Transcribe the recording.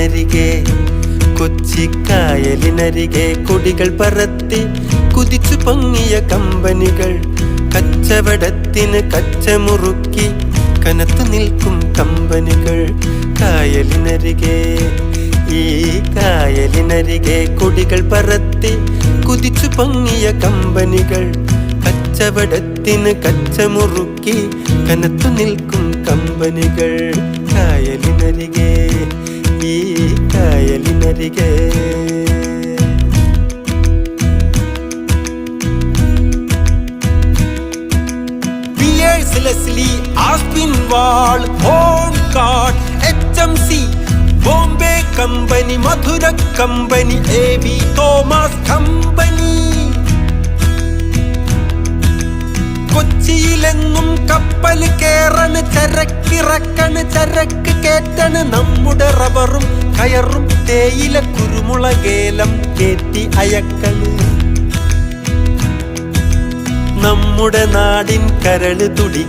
കായലിനരികെ കൊച്ചിക്കായലിനരികെ കൊടികൾ പറത്തി കുതിച്ചു പൊങ്ങിയ കമ്പനികൾ കച്ചവടത്തിന് കച്ചമുറുക്കി കനത്തു നിൽക്കും കമ്പനികൾ കായലിനരികെ ഈ കായലിനരികെ കൊടികൾ പറത്തി കുതിച്ചു പൊങ്ങിയ കമ്പനികൾ കച്ചവടത്തിന് കച്ചമുറുക്കി കനത്തു നിൽക്കും കമ്പനികൾ കായലിനരികെ ഈ കായലിനരികെ Leslie, Aspinwall, Homecourt, HMC, Bombay Company, Mathura Company, A.V. Thomas Company. കൊച്ചിയിലെങ്ങും കപ്പൽ കേറണ് ചരക്കിറക്കണ് ചരക്ക് കേറ്റണ് നമ്മുടെ റബ്ബറും കയറും തേയില കുരുമുളകേലം കേറ്റി അയക്കണ് നമ്മുടെ നാടിൻ കരള് തുടി